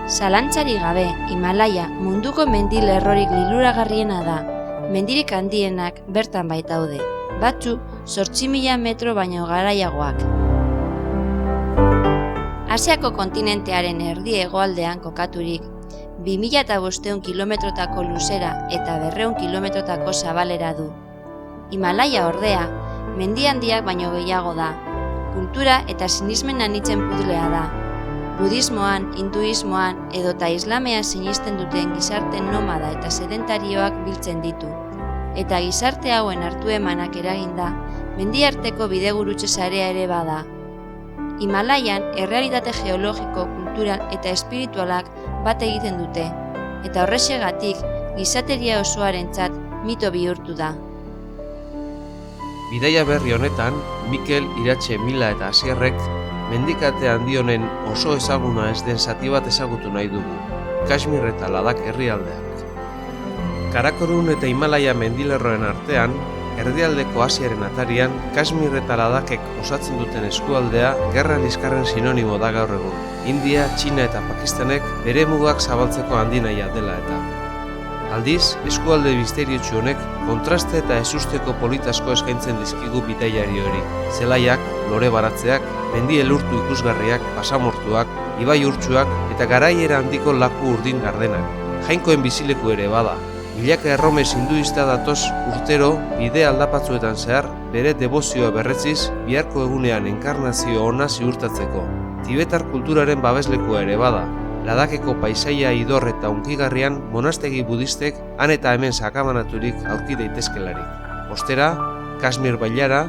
Zalantzari gabe, Himalaia munduko mendi lerrorik liluragarriena da. Mendirik handienak bertan baitaude, batzu 8.000 metro baino garaiagoak. Asiako kontinentearen erdi hegoaldean kokaturik, 2.500 kilometrotako luzera eta 200 kilometrotako zabalera du. Himalaia ordea, mendi handiak baino gehiago da. Kultura eta sinismen anitzen puzzlea da. Budismoan, hinduismoan edota islamean sinisten duten gizarte nomada eta sedentarioak biltzen ditu. Eta gizarte hauen hartu emanak eraginda, mendiarteko bidegurutze sarea ere bada. Himalaian errealitate geologiko, kultural eta espiritualak bat egiten dute, eta horrexegatik gizateria osoarentzat mito bihurtu da. Bidaia berri honetan, Mikel Iratxe Mila eta Asierrek mendikate handi honen oso ezaguna ez den zati bat ezagutu nahi dugu, Kashmir eta Ladakh herrialdeak. Karakorum eta Himalaia mendilerroen artean, erdialdeko Asiaren atarian, Kashmir eta Ladakhek osatzen duten eskualdea gerra liskarren sinonimo da gaur egun. India, Txina eta Pakistanek bere mugak zabaltzeko handi nahia dela eta. Aldiz, eskualde misteriotsu honek kontraste eta ezusteko politasko eskaintzen dizkigu bidaiari hori. Zelaiak, lore baratzeak, mendi elurtu ikusgarriak, pasamortuak, ibai urtsuak eta garaiera handiko laku urdin gardenak. Jainkoen bizileku ere bada. Milaka erromes hinduista datoz urtero bide aldapatzuetan zehar bere debozioa berretziz biharko egunean enkarnazio ona ziurtatzeko. Tibetar kulturaren babeslekua ere bada. Ladakheko paisaia idor eta hunkigarrian monastegi budistek han eta hemen sakabanaturik aurki daitezkelarik. Ostera, Kashmir bailara,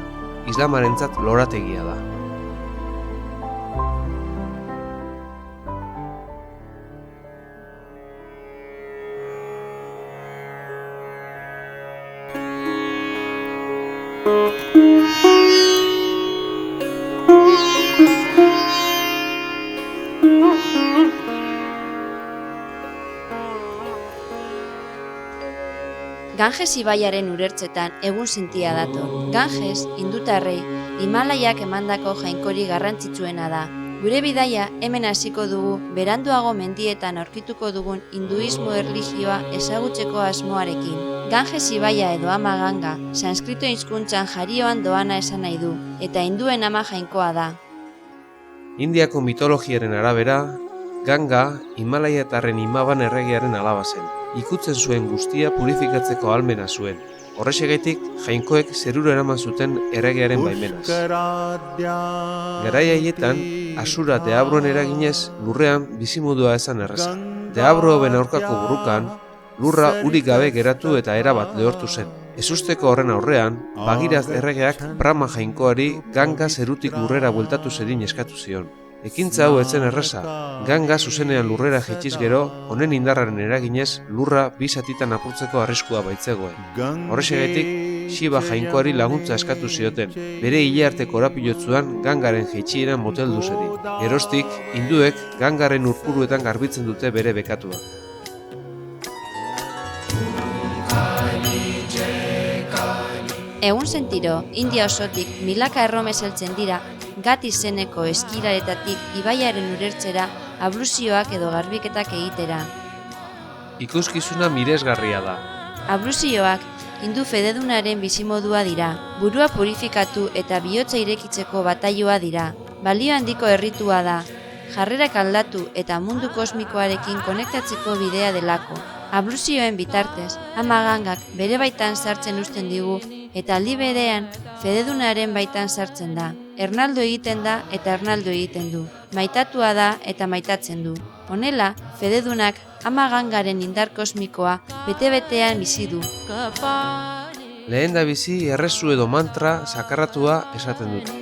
islamarentzat lorategia da. Ganges ibaiaren urertzetan egun zintia dator. Ganges, hindutarrei, Himalaiak emandako jainkori garrantzitsuena da. Gure bidaia hemen hasiko dugu beranduago mendietan aurkituko dugun hinduismo erlijioa ezagutzeko asmoarekin. Ganges ibaia edo ama Ganga, sanskrito hizkuntzan jarioan doana esan nahi du, eta hinduen ama jainkoa da. Indiako mitologiaren arabera, Ganga, Himalaiatarren imaban erregearen alaba zen. Ikutzen zuen guztia purifikatzeko ahalmena zuen. Horrexegatik, jainkoek zerura eraman zuten erregearen baimenaz. Garai haietan, Asura Deabroen eraginez lurrean bizimodua esan erreza. Deabroen aurkako borrokan, lurra urik gabe geratu eta erabat lehortu zen. Ezusteko horren aurrean, Bagiraz erregeak Brahma jainkoari Ganga zerutik lurrera bueltatu zedin eskatu zion. Ekintza hau etzen erraza, Ganga zuzenean lurrera jaitxiz gero, honen indarraren eraginez lurra bi zatitan apurtzeko arriskua baitzegoen. Horrexegatik, Shiva jainkoari laguntza eskatu zioten, bere hilearte korapilotzuan Gangaren jaitsieran moteldu zedin. Geroztik, hinduek Gangaren urpuruetan garbitzen dute bere bekatua. Egun sentiro, India osotik milaka erromes heltzen dira, Gat izeneko eskiraretatik ibaiaren urertzera ablusioak edo garbiketak egitera. Ikuskizuna miresgarria da. Ablusioak hindu fededunaren bizimodua dira, burua purifikatu eta bihotza irekitzeko batailua dira. Balio handiko erritua da, jarrerak aldatu eta mundu kosmikoarekin konektatzeko bidea delako. Ablusioen bitartez, ama Gangak bere baitan sartzen uzten digu eta aldi berean fededunaren baitan sartzen da. Ernaldu egiten da eta ernaldu egiten du. Maitatua da eta maitatzen du. Honela, fededunak ama Gangaren indar kosmikoa bete-betean bizi du. Lehen da bizi errezu edo mantra sakarratua esaten dute.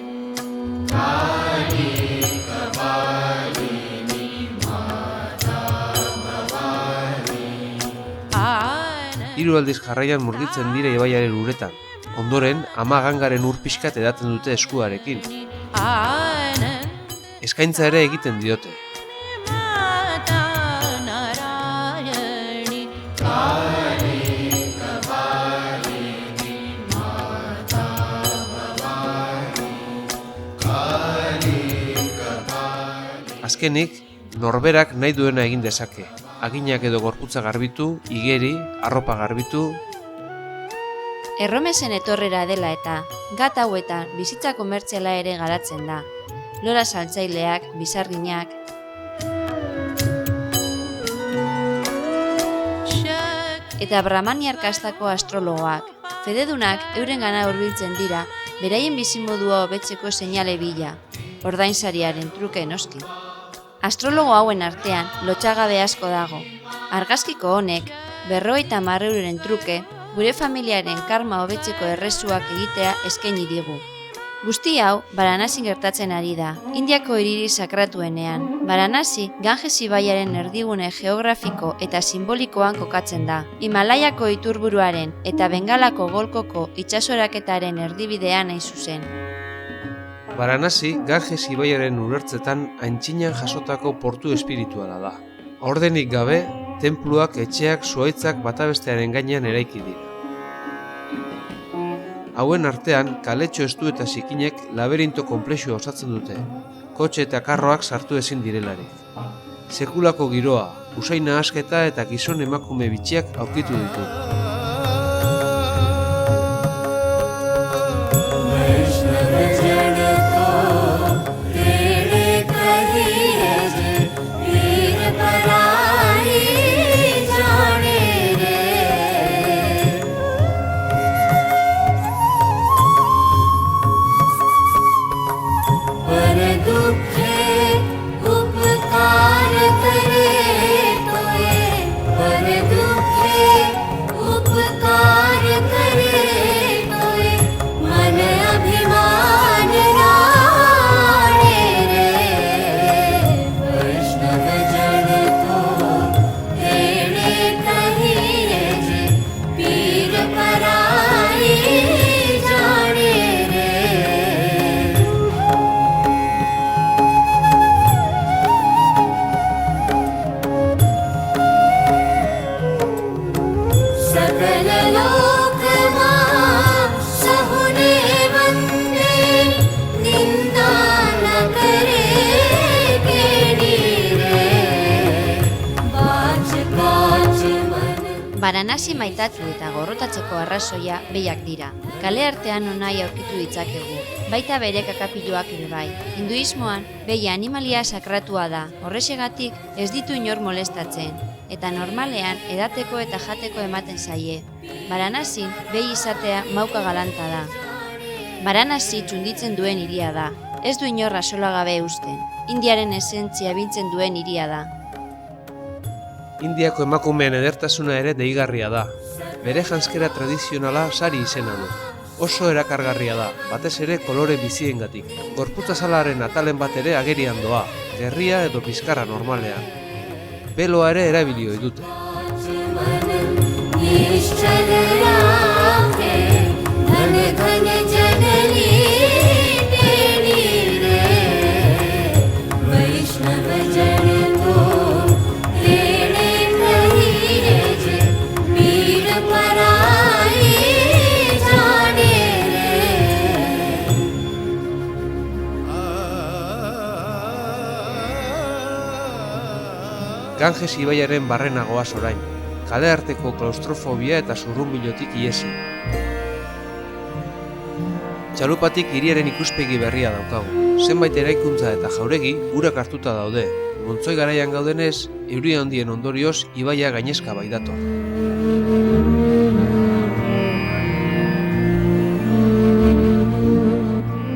Hiru aldiz jarraian murgitzen dira ibaiaren uretan. Ondoren, ama Gangaren ur pixkat edaten dute eskuarekin. Eskaintza ere egiten diote. Azkenik, norberak nahi duena egin dezake. Haginak edo gorputza garbitu, igeri, arropa garbitu. Erromesen etorrera dela eta, gat hauetan bizitza komertziala ere garatzen da. Lora saltzaileak, bizarginak. Eta Brahmaniar kastako astrologoak. Fededunak eurengana hurbiltzen dira, beraien bizimodua hobetzeko seinale bila, ordainsariaren truke noski. Astrologo hauen artean lotxagabe asko dago. Argazkiko honek, 50 euroren truke, gure familiaren karma hobetzeko errezuak egitea eskaini digu. Guzti hau, Varanasin gertatzen ari da, Indiako hiririk sakratuenean. Varanasi, Ganges ibaiaren erdigune geografiko eta simbolikoan kokatzen da. Himalaiako iturburuaren eta Bengalako golkoko itsasoraketaren erdibidean hain zuzen. Varanasi, Ganges ibaiaren urertzetan aintzinan jasotako portu espirituala da. Ordenik gabe, tenpluak, etxeak, zuhaitzak bata bestearen gainean eraiki dira. Hauen artean, kaletxo estu eta zikinek laberinto konplexua osatzen dute, kotxe eta karroak sartu ezin direlarik. Sekulako giroa, usain nahasketa eta gizon emakume bitxiak aurkitu ditu. Varanasi maitatu eta gorrotatzeko arrazoia behiak dira. Kale artean onai aurkitu ditzakegu, baita bere kakapiloak ere bai. Hinduismoan, behi animalia sakratua da, horrexegatik ez ditu inor molestatzen, eta normalean edateko eta jateko ematen zaie. Varanasin, behi izatea mauka galanta da. Varanasi txunditzen duen hiria da, ez du inor asolagabe usten. Indiaren esentzia biltzen duen hiria da. Indiako emakumeen edertasuna ere deigarria da. Bere janzkera tradizionala sari izena du. Oso erakargarria da, batez ere kolore biziengatik. Gorputzazalaren atalen bat ere agerian doa, gerria edo pizkarra normalean. Beloa ere erabili ohi dute. Ganges ibaiaren barrenagoaz orain, kale arteko klaustrofobia eta zurrunbilotik ihesi. Txalupatik hiriaren ikuspegi berria daukagu. Zenbait eraikuntza eta jauregi urak hartuta daude. Montzoi garaian gaudenez, euri handien ondorioz ibaia gainezka baidator.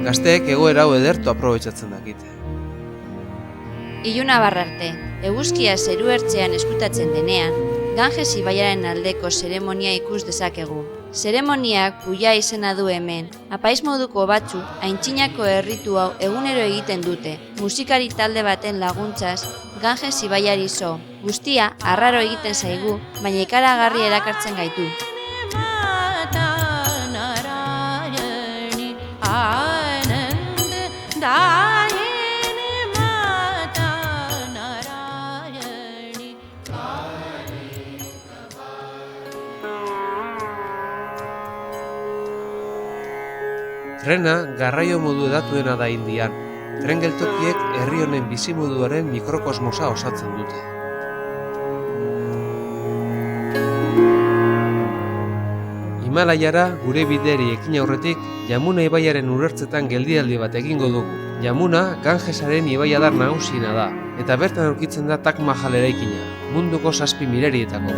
Gazteek egoera hau ederto aprobetxatzen dakite. Iluna arte, eguzkia zeru ertzean eskutatzen denean, Ganges ibaiaren aldeko zeremonia ikus dezakegu. Zeremoniak puia izena du hemen, apaiz moduko batzu aintzinako erritu hau egunero egiten dute, musikari talde baten laguntzaz, Ganges ibaiari zo. Guztia arraro egiten zaigu, baina ikaragarri erakartzen gaitu. Trena garraio modu edatuena da Indian. Tren geltokiek herri honen bizimoduaren mikrokosmosa osatzen dute. Himalaiara gure bideari ekin aurretik, Yamuna ibaiaren urertzetan geldialdi bat egingo dugu. Yamuna Gangesaren ibaiadar nagusiena da, eta bertan aurkitzen da Taj Mahal eraikina, munduko 7 mirarietako.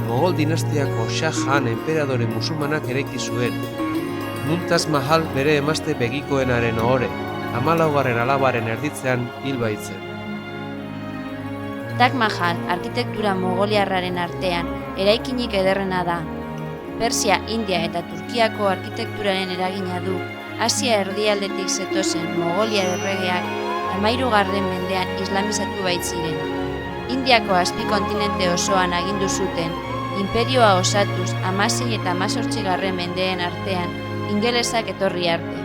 Mogol dinastiako Shah Jahan enperadore musulmanak eraiki zuen. Mumtaz Mahal bere emazte begikoenaren ohore, 14. alabaren erditzean hil baitzen. Taj Mahal arkitektura mogoliarraren artean eraikinik ederrena da. Persia, India eta Turkiako arkitekturaren eragina du, Asia erdialdetik zetozen mogoliar erregeak 13. mendean islamizatu baitziren. Indiako azpikontinente osoan agindu zuten, inperioa osatuz 16 eta 18. mendeen artean ingelesak etorri arte.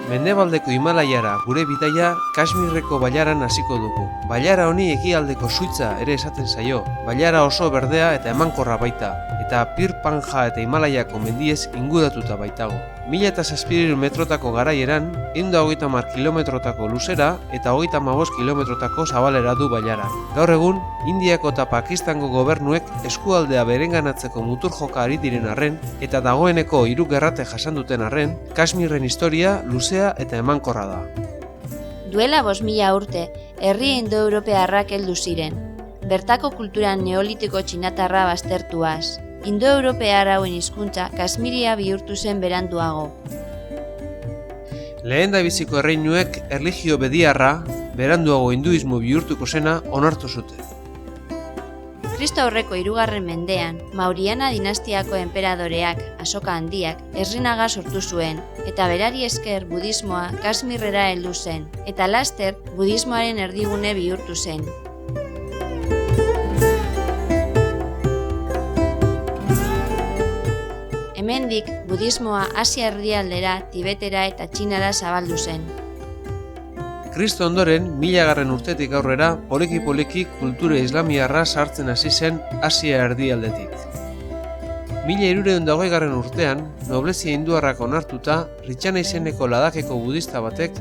Mendebaldeko Himalaiara gure bidaia Kashmirreko bailaran hasiko dugu. Bailara honi ekialdeko Suitza ere esaten zaio. Bailara oso berdea eta emankorra baita, eta Pir Panja eta Himalaiako mendiez inguratuta baitago. 1007 metrotako garaieran, 130 kilometrotako luzera eta 35 kilometrotako zabalera du bailara. Gaur egun, Indiako eta Pakistango gobernuek eskualdea berenganatzeko mutur joka ari diren arren, eta dagoeneko 3 gerrate jasan duten arren, Kashmirren historia luzea eta emankorra da. Duela 5.000 urte, herri indoeuropearrak heldu ziren. Bertako kultura neolitiko txinatarra baztertuaz. Indoeuropear hauen hizkuntza Kashmiria bihurtu zen beranduago. Lehendabiziko erreinuek erlijio bediarra, beranduago hinduismo bihurtuko zena onartu zuten. Kristo aurreko 3. mendean, Mauriana dinastiako enperadoreak, Asoka handiak, Esrinaga sortu zuen, eta berari esker budismoa Kashmirrera heldu zen, eta laster budismoaren erdigune bihurtu zen. Hemendik, budismoa Asia erdialdera, Tibetera eta Txinara zabaldu zen. Kristo ondoren, 1000. urtetik aurrera, poliki-poliki kultura islamiarra sartzen hasi zen Asia erdialdetik. 1320. urtean, noblezia hinduarrak onartuta, Ritxana izeneko ladakeko budista batek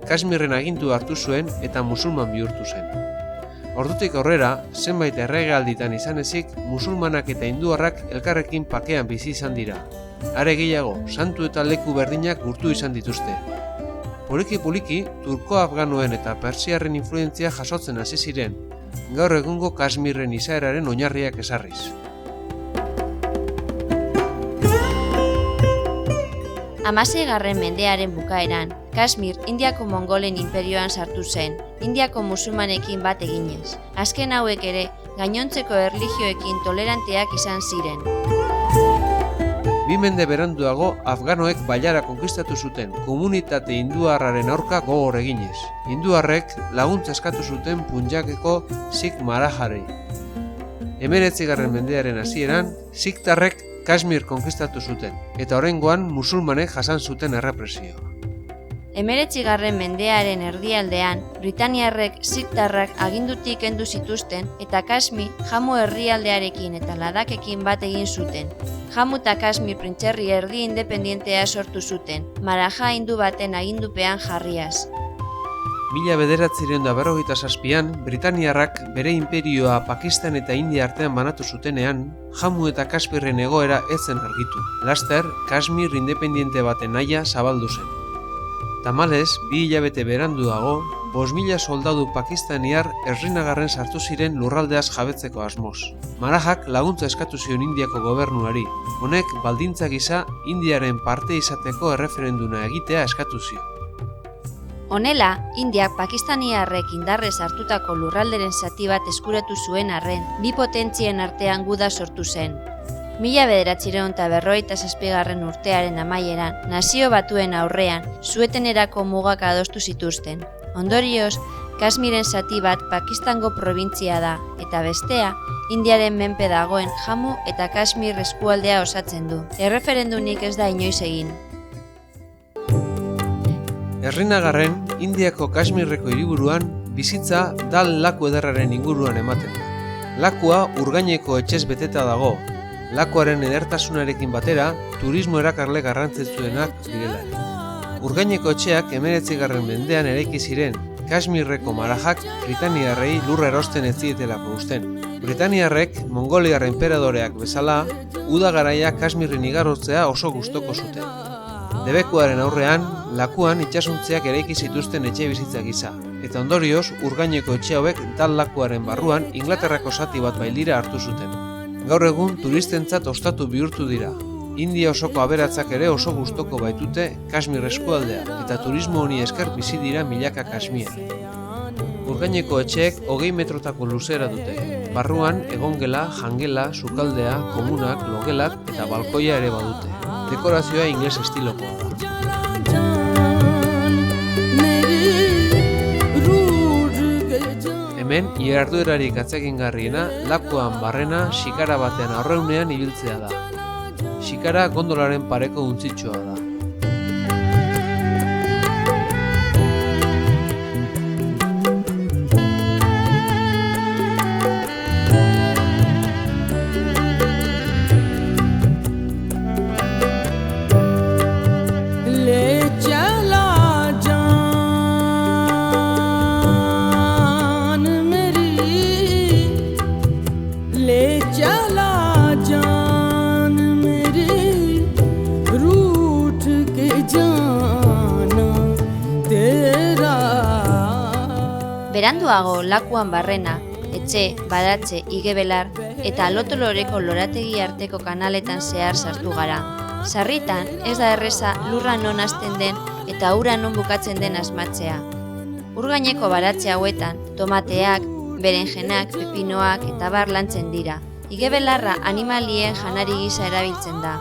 Kashmirren agindu hartu zuen eta musulman bihurtu zen. Ordutik aurrera, zenbait erregealditan izan ezik, musulmanak eta hinduarrak elkarrekin pakean bizi izan dira. Are gehiago, santu eta leku berdinak gurtu izan dituzte. Poliki-poliki, turko-afganoen eta persiarren influentzia jasotzen hasi ziren, gaur egungo Kashmirren izaeraren oinarriak ezarriz. 16. mendearen bukaeran, Kashmir Indiako Mongolen inperioan sartu zen, Indiako musulmanekin bat eginez. Azken hauek ere, gainontzeko erlijioekin toleranteak izan ziren. 2 mende beranduago, afganoek bailara konkistatu zuten, komunitate hinduarraren aurka gogor eginez. Hinduarrek laguntza eskatu zuten Punjabeko Sikh Maharajarei. 19. mendearen hasieran, Sikhtarrek Kashmir konkistatu zuten, eta oraingoan musulmanek jasan zuten errepresioa. 19. mendearen erdialdean, Britaniarrek Sikhtarrak agindutik kendu zituzten eta Kashmir Jammu herrialdearekin eta Ladakekin bat egin zuten. Jammu eta Kashmir printxerri erdi independientea sortu zuten, Maharaja hindu baten agindupean jarriaz. 1947an, Britaniarrak bere inperioa Pakistan eta India artean banatu zutenean, Jammu eta Kashmirren egoera ez zen argitu. Laster, Kashmir independiente baten nahia zabaldu zen. Tamalez, 2 hilabete beranduago, 5.000 soldadu pakistaniar Esrinagarren sartu ziren lurraldeaz jabetzeko asmoz. Maharajak laguntza eskatu zion Indiako gobernuari. Honek, baldintza gisa, Indiaren parte izateko erreferenduna egitea eskatu zion. Honela, Indiak pakistaniarrek indarrez hartutako lurralderen zati bat eskuratu zuen arren, bi potentzien artean guda sortu zen. 1957 urtearen amaieran, Nazio Batuen aurrean, Suetenerako mugak adostu zituzten. Ondorioz, Kashmiren zati bat Pakistango probintzia da, eta bestea, Indiaren menpe dagoen Jammu eta Kashmir eskualdea osatzen du. Erreferendunik ez da inoiz egin. Herrinagarren, Indiako Kashmirreko hiriburuan bizitza dal laku ederraren inguruan ematen da. Lakua urgaineko etxez beteta dago, lakuaren edertasunarekin batera turismo erakarle garrantzitsuenak direla. Urgaineko etxeak 19. mendean eraiki ziren, Kashmirreko marajak Britaniarrei lurra erosten ez zietelako uzten. Britaniarrek Mongoliar enperadoreak bezala, uda garaia Kashmirren igarotzea oso gustoko zuten. Debekuaren aurrean, lakuan itsasuntziak eraiki zituzten etxe bizitza gisa, eta ondorioz urgaineko etxe hauek dal lakuaren barruan Inglaterrako zati bat bailira hartu zuten. Gaur egun turistentzat ostatu bihurtu dira. India osoko aberatzak ere oso gustoko baitute Kashmir eskualdea, eta turismo honi esker bizi dira milaka Kashmir. Urgaineko etxeek 20 metrotako luzera dute. Barruan egongela, jangela, sukaldea, komunak, logelak eta balkoia ere badute. Dekorazioa ingles estilokoa da. Hemen, iharduerarik atsegingarriena, lakuan barrena xikara batean aurreunean ibiltzea da. Xikara gondolaren pareko untzitsua da. Beranduago lakuan barrena, etxe, baratze, igebelar eta lotoloreko lorategi arteko kanaletan zehar sartu gara. Sarritan ez da erreza lurra non hasten den eta ura non bukatzen den asmatzea. Urgaineko baratze hauetan, tomateak, berenjenak, pepinoak eta bar lantzen dira. Igebelarra animalien janari gisa erabiltzen da.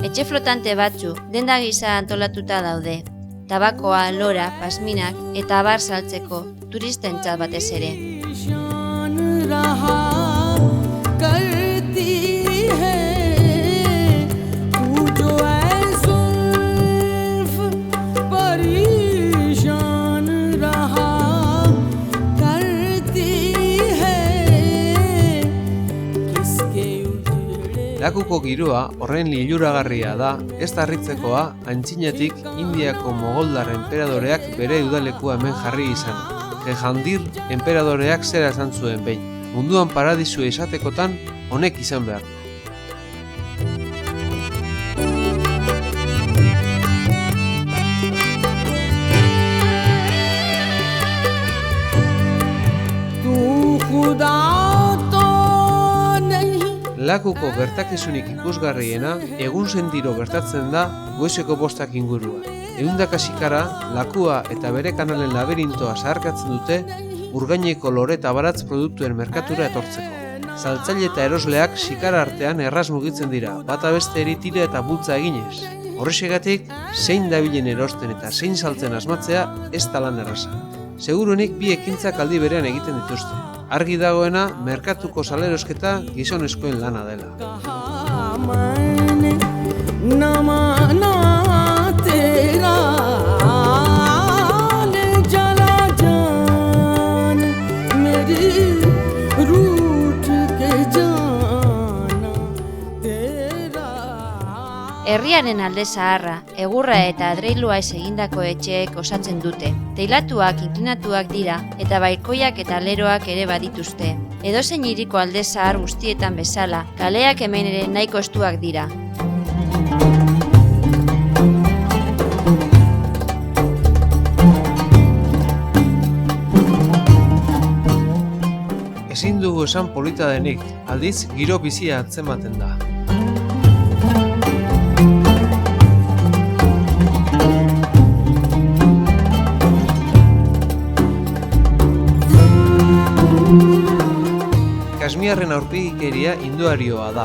Etxe flotante batzu denda gisa antolatuta daude. Tabakoa, lora, pasminak eta abar saltzeko turistentzat batez ere. Lakuko giroa horren liluragarria da, ez da harritzekoa antzinatik Indiako Mogoldar enperadoreak bere udalekua hemen jarri izan. Jehandir enperadoreak zera esan zuen behin, munduan paradisua izatekotan honek izan behar. Lakuko gertakizunik ikusgarriena egun sendiro gertatzen da goizeko 5 ingurua. Ehundaka xikara, lakua eta bere kanalen laberintoa zaharkatzen dute urgaineko lore eta baratz produktuen merkatura etortzeko. Saltzaile eta erosleak xikara artean erraz mugitzen dira, bata besteari tira eta bultza eginez. Horrexegatik, zein dabilen erosten eta zein saltzen asmatzea ez da lan erraza. Seguruenik bi ekintzak aldi berean egiten dituzte. Argi dagoena, merkatuko salerosketa gizonezkoen lana dela. Herriaren alde zaharra, egurra eta adreilua ez egindako etxeek osatzen dute. Teilatuak inklinatuak dira eta balkoiak eta leroak ere badituzte. Edozein hiriko alde zahar guztietan bezala, kaleak hemen ere nahiko estuak dira. Ezin dugu esan polita denik, aldiz giro bizia atzematen da. Kashmirren aurpegikeria hinduarioa da.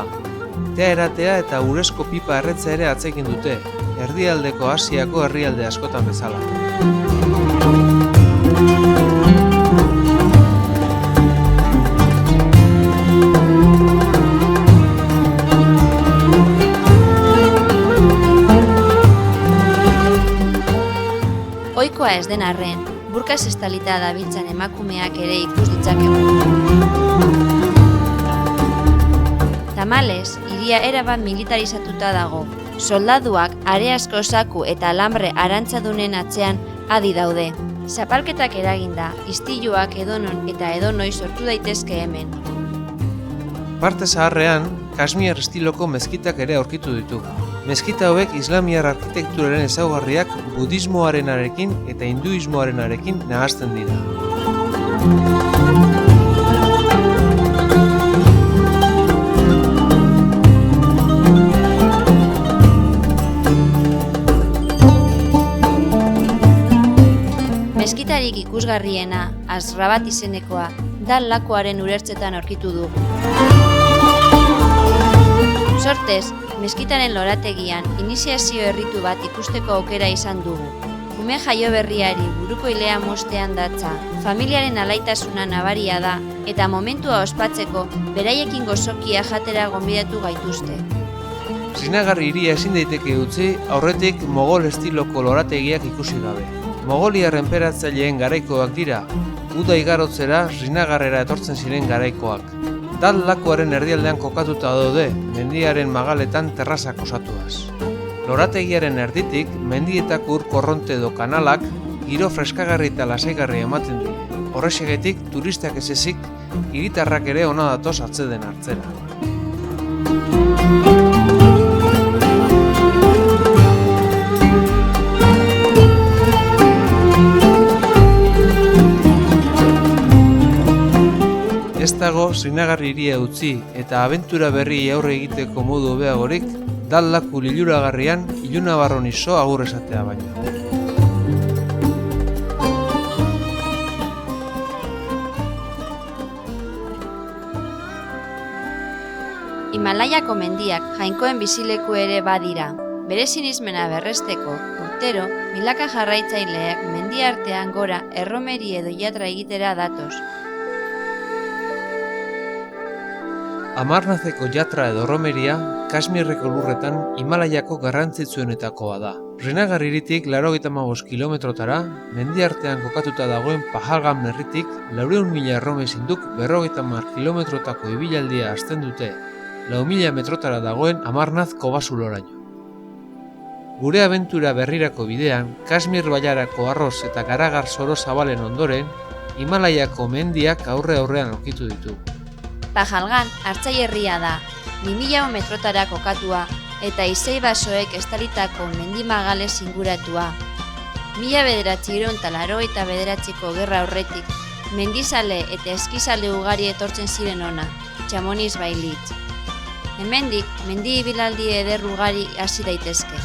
tea eratea eta urezko pipa erretzea ere atsegin dute, erdialdeko Asiako herrialde askotan bezala. Ohikoa ez den arren, burkaz estalita dabiltzan emakumeak ere ikus ditzakegu. Tamalez, hiria erabat militarizatuta dago. Soldaduak areazko saku eta alambre arantzadunen atzean adi daude. Zapalketak eraginda, istiluak edonon eta edonoi sortu daitezke hemen. Parte zaharrean, Kashmir estiloko mezkitak ere aurkitu ditugu. Mezkita hauek islamiar arkitekturaren ezaugarriak budismoarenarekin eta hinduismoarenarekin nahasten dira. Mezkitarik ikusgarriena, Asrabat izenekoa, Dal lakuaren urertzetan aurkitu dugu. Sortez, mezkitaren lorategian iniziazio erritu bat ikusteko aukera izan dugu. Ume jaio berriari buruko ilea mostean datza, familiaren alaitasuna nabaria da eta momentua ospatzeko beraiekin gozokia jatera gonbidatu gaituzte. Srinagar hiria ezin daiteke utzi aurretik Mogol estiloko lorategiak ikusi gabe. Mogoliar enperatzaileen garaikoak dira, uda igarotzera Srinagarrera etortzen ziren garaikoak. Dal lakuaren erdialdean kokatuta daude, mendiaren magaletan terrazak osatuaz. Lorategiaren erditik, mendietako ur korronte edo kanalak giro freskagarri eta lasaigarri ematen die. Horrexegatik, turistak ez ezik, hiritarrak ere ona datoz atzeden hartzera. Ez dago Srinagar hiria utzi eta abentura berri aurre egiteko modu hobeagorik Dal laku liluragarrian ilunabarron iso agur esatea baino. Himalaiako mendiak jainkoen bizileku ere badira. Bere sinismena berresteko, urtero, milaka jarraitzaileak mendi artean gora erromeri edo jatra egitera datoz. Amarnazeko jatra edo romeria, Kashmirreko lurretan Himalaiako garrantzitsuenetakoa da. Srinagar hiritik 85 kilometrotara, mendi artean kokatuta dagoen Pahalgam herritik 400.000 erromezinduk 50 kilometrotako ibilaldia hasten dute, 4.000 metrotara dagoen Amarnaz kobasuloraino. Gure abentura berrirako bidean, Kashmir bailarako arroz eta garagar zoro zabalen ondoren, Himalaiako mendiak aurrean aurkitu ditugu. Pahalgan hartzai herria da, 2000 metrotara kokatua eta izei basoek estalitako mendimagales inguratua. 1989ko gerra aurretik, mendizale eta eskizale ugari etortzen ziren ona, Chamonix bailitz. Hemendik, mendi ibilaldi eder ugari hasi daitezke.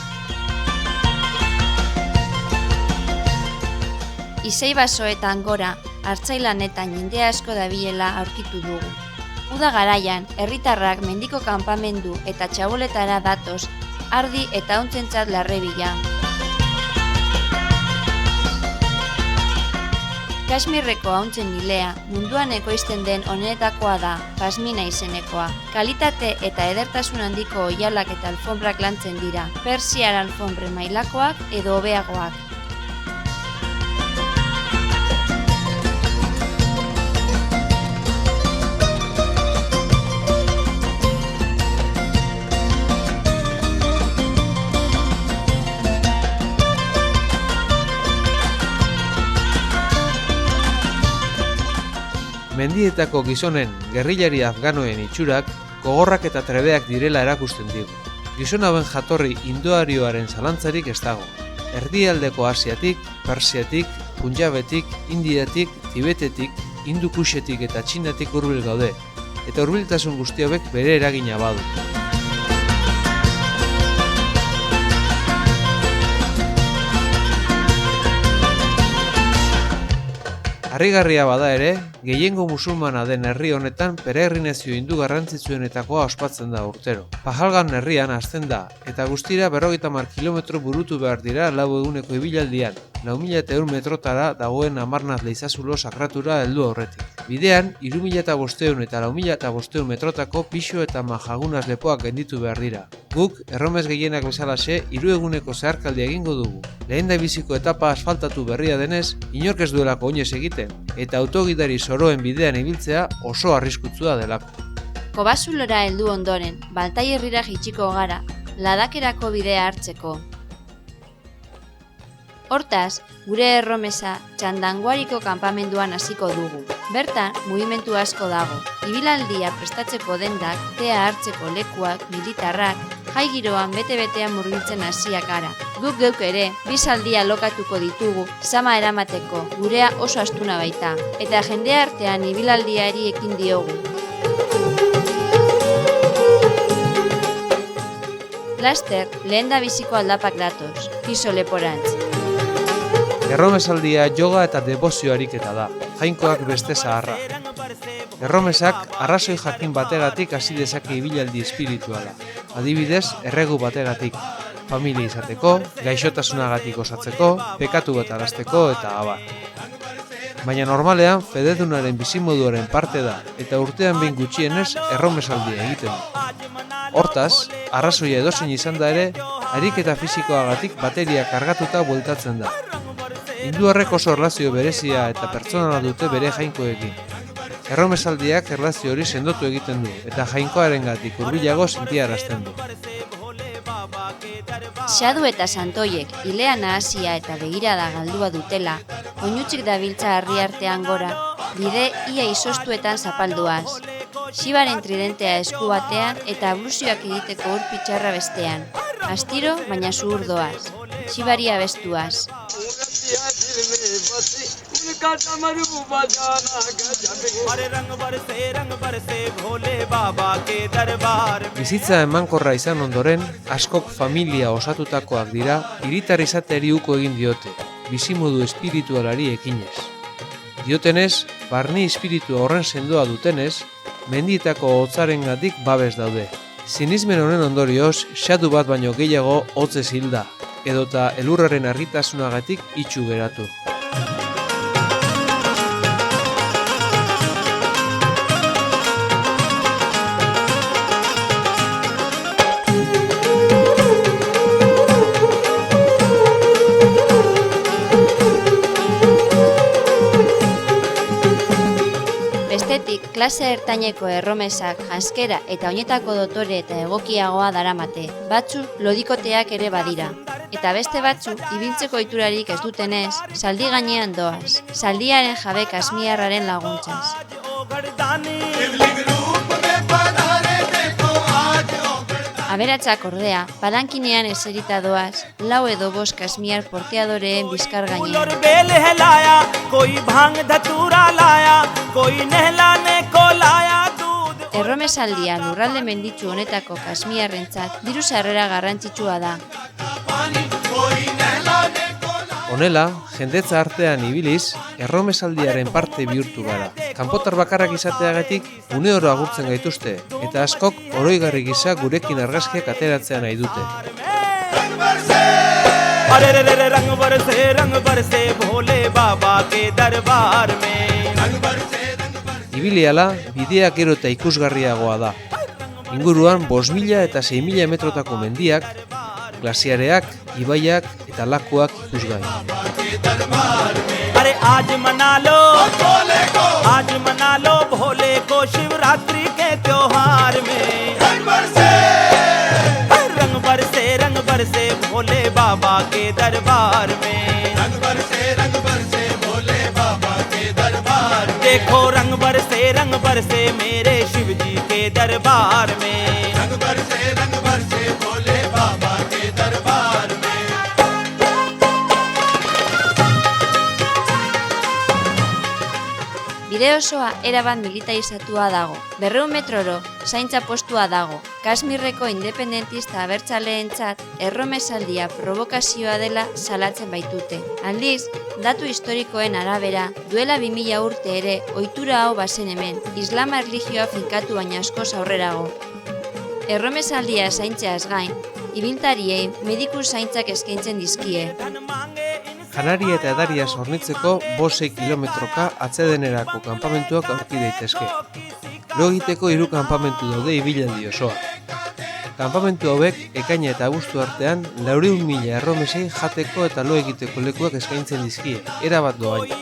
Izei basoetan gora, hartzai lanetan jende asko dabilela aurkitu dugu. Uda garaian, herritarrak mendiko kanpamendu eta txaboletara datoz, ardi eta untzentzat larrebila. Kashmirreko hauntzen ilea, munduan ekoizten den honetakoa da, pasmina izenekoa. Kalitate eta edertasun handiko oihalak eta alfombrak lantzen dira, persiar alfombre mailakoak edo hobeagoak. Mendietako gizonen gerrilari afganoen itxurak gogorrak eta trebeak direla erakusten digu. Gizon hauen jatorri indoarioaren zalantzarik ez dago. Erdialdeko Asiatik, Persiatik, Punjabetik, Indiatik, Tibetetik, Hindukuxetik eta Txinatik hurbil gaude, eta hurbiltasun guzti hauek bere eragina badu. Harrigarria bada ere, gehiengo musulmana den herri honetan peregrinazio hindu garrantzitsuenetakoa ospatzen da urtero. Pahalgan herrian hasten da, eta guztira 50 kilometro burutu behar dira 4 eguneko ibilaldian, 4.100 metrotara dagoen Amarnat leizazulo sakratura heldu aurretik. Bidean, 3.500 eta 4.500 metrotako pixo eta majagunaz lepoak genditu behar dira. Guk, erromes gehienak bezalaxe, 3 eguneko zeharkaldi egingo dugu. Lehendabiziko etapa asfaltatu berria denez, inork ez duelako oinez egiten, eta autogidari zoroen bidean ibiltzea oso arriskutsua delako. Kobasulora heldu ondoren, Baltaierrira jaitsiko gara, ladakerako bidea hartzeko. Hortaz, gure erromesa Txandanguariko kanpamenduan hasiko dugu. Bertan, mugimendu asko dago. Ibilaldia prestatzeko dendak, tea hartzeko lekuak, militarrak, jai giroan bete-betean murgiltzen hasiak gara. Guk geuk ere, 2 zaldia lokatuko ditugu, sama eramateko, gurea oso astuna baita, eta jendea artean ibilaldiari ekin diogu. Laster, lehendabiziko aldapak datoz, piso leporantz. Erromesaldia joga eta debozio ariketa da, jainkoak beste zaharra. Erromesak arrazoi jakin bategatik hasi dezake ibilaldi espirituala. Adibidez, erregu bategatik, familia izateko, gaixotasunagatik osatzeko, pekatu bat arazteko eta abar. Baina normalean fededunaren bizimoduaren parte da eta urtean behin gutxienez erromesaldia egiten du. Hortaz, arrazoia edozein izan da ere, ariketa fisikoagatik bateria kargatuta bueltatzen da. Hinduarrek oso erlazio berezia eta pertsonala dute bere jainkoekin. Erromesaldiak erlazio hori sendotu egiten du eta jainkoarengatik hurbilago sentiarazten du. Xadu eta santoiek ilea nahasia eta begirada galdua dutela, oinutsik dabiltza harri artean gora, bide ia izoztuetan zapalduaz. Xibaren tridentea esku batean eta ablusioak egiteko ur pitxarra bestean. Astiro, baina zuhur doaz. Xibari abestuaz. Bizitza emankorra izan ondoren, askok familia osatutakoak dira, hiritar izateari uko egin diote, bizimodu espiritualari ekinez. Diotenez, barni espiritu horren sendoa dutenez, mendietako hotzarengatik babes daude. Sinismen honen ondorioz, xadu bat baino gehiago hotzez hilda, edota elurraren argitasunagatik itxu geratu. Bestetik, klase ertaineko erromesak janskera eta oinetako dotore eta egokiagoa daramate, batzu lodikoteak ere badira. Eta beste batzu, ibiltzeko iturarik ez dutenez, zaldi gainean doaz, zaldiaren jabe kasmiarraren laguntzaz. Aberatsak ordea, palankinean eserita doaz, 4 edo 5 kasmiar porteadoreen bizkar gainean. Erromesaldia lurralde menditsu honetako kasmiarrentzat diru sarrera garrantzitsua da. Honela, jendetza artean ibiliz, erromesaldiaren parte bihurtu gara. Kanpotar bakarrak izateagatik une oro agurtzen gaituzte, eta askok oroigarri gisa gurekin argazkiak ateratzea nahi dute. Ibiliala, bidea gero eta ikusgarriagoa da. Inguruan 5.000 eta 6.000 metrotako mendiak, glasiareak, ibaiak eta lakuak ikusgai. देखो रंग बरसे मेरे शिव जी के दरबार में रंग बरसे भोले बाबा के दरबार में Bide osoa erabat militarizatua dago. 200 metroro zaintza postua dago. Kasmirreko independentista abertzaleentzat erromesaldia provokazioa dela salatzen baitute. Aldiz, datu historikoen arabera, duela 2000 urte ere ohitura hau bazen hemen, islama erlijioa finkatu baina askoz aurrerago. Erromesaldia zaintzeaz gain, ibiltariei mediku zaintzak eskaintzen dizkie. Janaria eta edaria hornitzeko 5-6 kilometroka atzedenerako kanpamentuak aurki daitezke. Lo egiteko 3 kanpamentu daude ibilaldi osoa. Kanpamentu hauek ekaina eta abuztu artean 400.000 erromesei jateko eta lo egiteko lekuak eskaintzen dizkie, erabat doaina.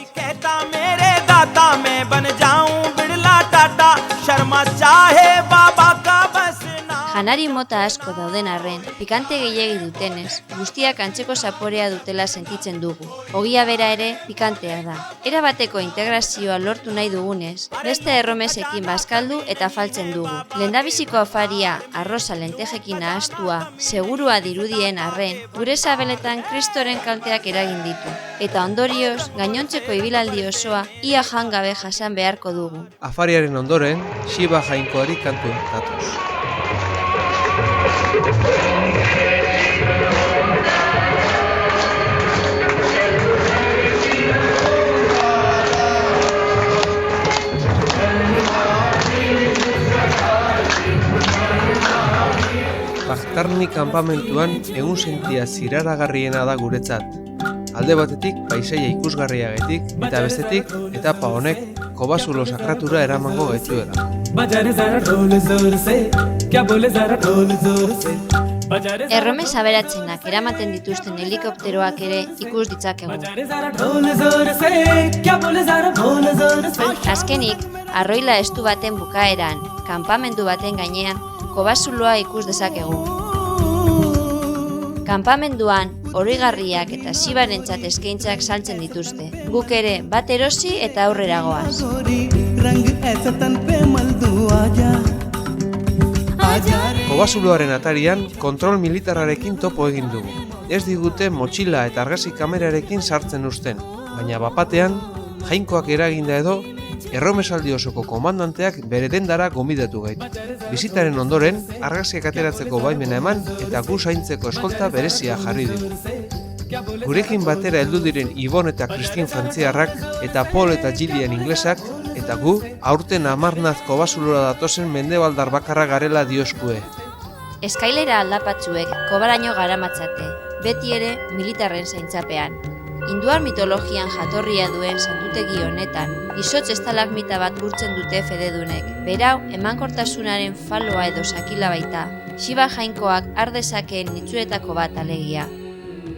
Janari mota asko dauden arren, pikante gehiegi dutenez, guztiak antzeko zaporea dutela sentitzen dugu. Ogia bera ere pikantea da. Erabateko integrazioa lortu nahi dugunez, beste erromesekin bazkaldu eta faltzen dugu. Lehendabiziko afaria, arroza lentejekin ahaztua, segurua dirudien arren, gure sabeletan kristoren kalteak eragin ditu. Eta ondorioz, gainontzeko ibilaldi osoa ia jangabe jasan beharko dugu. Afariaren ondoren, Shiva jainkoari kantu datoz. Baktarni kanpamentuan egun sentia ziraragarriena da guretzat. Alde batetik paisaia ikusgarriagatik eta bestetik etapa honek Kobazulo sakratura eramango gaituela. Erromes aberatzenak eramaten dituzten helikopteroak ere ikus ditzakegu. Azkenik, arroila estu baten bukaeran, kanpamendu baten gainean, Kobazuloa ikus dezakegu. Kanpamenduan, oroigarriak eta Shivarentzat eskaintzak saltzen dituzte. Guk ere bat erosi eta aurrera goaz. Kobazuloaren atarian kontrol militarrarekin topo egin dugu. Ez digute motxila eta argazki kamerarekin sartzen uzten, baina bapatean, jainkoak eraginda edo, erromesaldi osoko komandanteak bere dendara gonbidatu gaitu. Bizitaren ondoren, argazkiak ateratzeko baimena eman eta gu zaintzeko eskolta berezia jarri dugu. Gurekin batera heldu diren Ibon eta Kristin frantziarrak eta Paul eta Gillian inglesak eta gu aurten Amarnaz Kobazulora datozen mendebaldar bakarra garela dioskue. Eskailera aldapatzuek kobaraino garamatzate, beti ere militarren zaintzapean. Hinduar mitologian jatorria duen santutegi honetan, izotz estalagmita bat gurtzen dute fededunek. Berau, emankortasunaren faloa edo sakila baita, Shiva jainkoak har dezakeen nitzuetako bat alegia.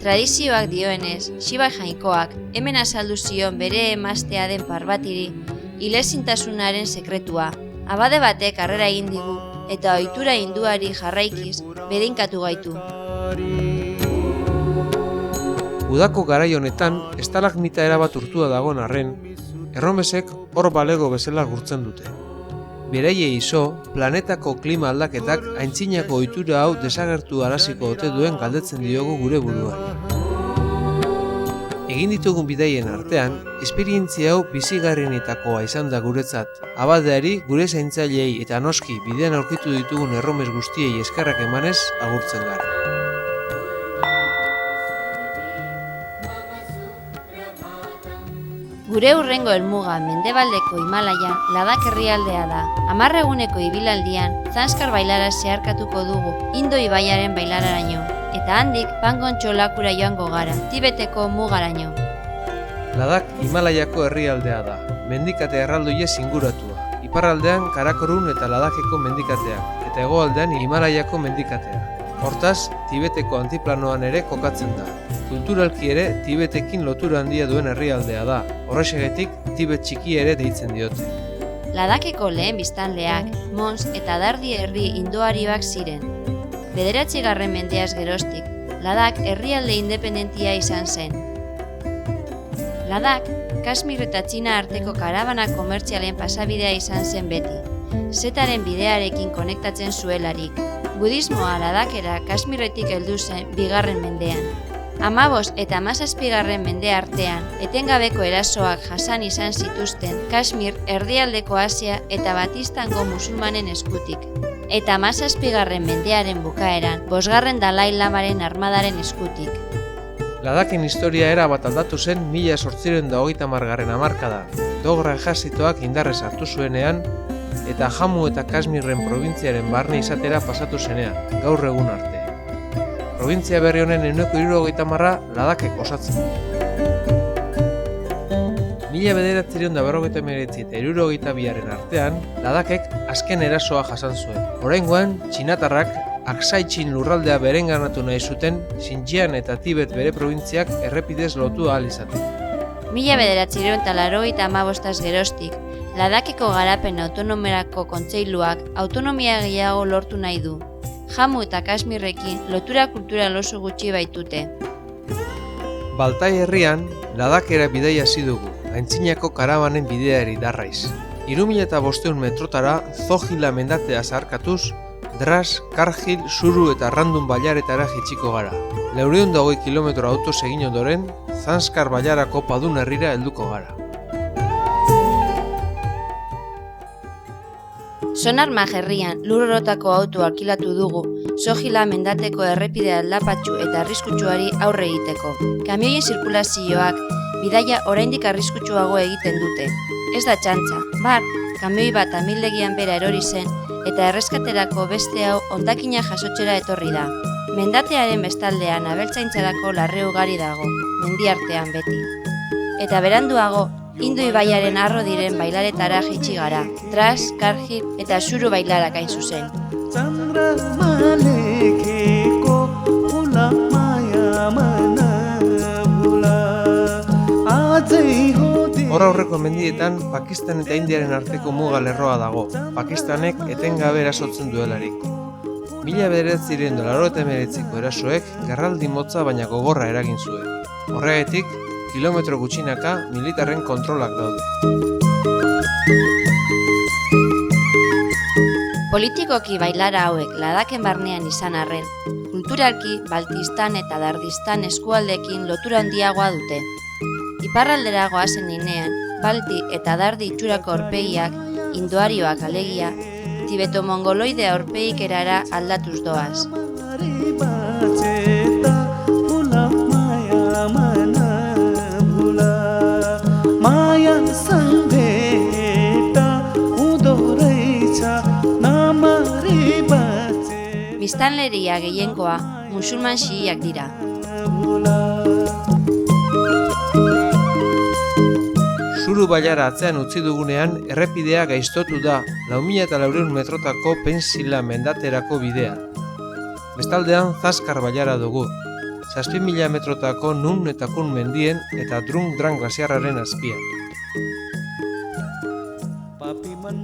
Tradizioak dioenez, Shiva jainkoak hemen azaldu zion bere emaztea den Parbatiri, ilezintasunaren sekretua. Abade batek harrera egin digu, eta ohitura hinduari jarraikiz bedeinkatu gaitu. Udako garai honetan, estalagmita erabat urtua dagoen arren, erromesek hor balego bezala gurtzen dute. Beraiei iso, planetako klima aldaketak aintzinako ohitura hau desagertu araziko ote duen galdetzen diogu gure buruari. Egin ditugun bidaien artean, esperientzia hau bizigarrienetakoa izan da guretzat. Abadeari, gure zaintzailei eta noski bidean aurkitu ditugun erromes guztiei eskerrak emanez agurtzen gara. Gure hurrengo helmuga mendebaldeko Himalaia Ladak herrialdea da. 10 eguneko ibilaldian Zanskar bailara zeharkatuko dugu Indo ibaiaren bailararaino, eta handik Pangon txolakura joango gara, Tibeteko mugaraino. Ladak Himalaiako herrialdea da, mendikate erraldoiez inguratua. Iparraldean Karakorun eta Ladakeko mendikateak, eta hegoaldean Himalaiako mendikatea. Hortaz, Tibeteko antiplanoan ere kokatzen da. Kulturalki ere Tibetekin lotura handia duen herrialdea da, horrexegatik Tibet txiki ere deitzen diote. Ladakeko lehen biztanleak, Mons eta Dardi herri indoarioak ziren. 9. mendeaz geroztik, Ladak herrialde independentia izan zen. Ladak, Kashmir eta Txina arteko karabana komertzialen pasabidea izan zen beti, zetaren bidearekin konektatzen zuelarik. Budismoa Ladakera Kashmirretik heldu zen 2. mendean. 15 eta 17 mende artean, etengabeko erasoak jasan izan zituzten Kashmir, Erdialdeko Asia eta Batistango musulmanen eskutik. Eta 17 mendearen bukaeran, 5. Dalai Lamaren armadaren eskutik. Ladaken historia erabat aldatu zen 1830 hamarkadan, Dogra ejazitoak indarrez hartu zuenean, eta Jammu eta Kashmirren probintziaren barne izatera pasatu zenean, gaur egun arte. Probintzia berri honen 70% Ladakek osatzen du. 1949 eta 1962 artean, Ladakek azken erasoa jasan zuen. Oraingoan, txinatarrak Aksai-Chin lurraldea berenganatu nahi zuten Xinjiang eta Tibet bere probintziak errepidez lotu ahal izaten. 1985 geroztik, Ladakeko garapen autonomerako kontseiluak autonomia gehiago lortu nahi du. Jammu eta Kashmirrekin lotura kultural oso gutxi baitute. Baltai herrian, Ladakera bidaia hasi dugu, aintzinako karabanen bideari darraiz. 3500 metrotara Zohila mendatea zaharkatuz, Dras, Kargil, Suru eta Randun bailaretara jitsiko gara. 420 kilometro autoz egin ondoren, Zanskar bailarako Padun herrira helduko gara. Sonarma herrian lurrorotako auto alkilatu dugu, Zohila mendateko errepide aldapatsu eta arriskutsuari aurre egiteko. Kamioien zirkulazioak bidaia oraindik arriskutsuago egiten dute. Ez da txantza, kamioi bat amildegian bera erori zen eta erreskaterako beste hau hondakina jasotzera etorri da. Mendatearen bestaldean abeltzaintzarako larre ugari dago, mendiartean beti. Eta beranduago, Indo ibaiaren arro diren bailaretara jitsi gara, Dras, Kargil eta Suru bailarak hain zuzen. Hor aurreko mendietan, Pakistan eta Indiaren arteko muga lerroa dago, Pakistanek etengabe erasotzen duelarik. 1989ko erasoek gerraldi motza baina gogorra eragin zuen. Horregatik, kilometro gutxinaka militarren kontrolak daude. Politikoki bailara hauek Ladaken barnean izan arren, kulturalki Baltistan eta Dardistan eskualdeekin lotura handiagoa dute. Iparraldera goazen inean, Balti eta Dardi itxurako aurpegiak, indoarioak alegia, tibeto-mongoloide aurpegik erara aldatuz doaz. Biztanleria gehiengoa musulman xiiak dira. Suru bailara atzean utzi dugunean errepidea gaiztotu da 4400 metrotako Pentsila mendaterako bidea. Bestaldean Zanskar bailara dugu, 6000 metrotako Nun eta Kun mendien eta Drung Drang glasiarraren azpian.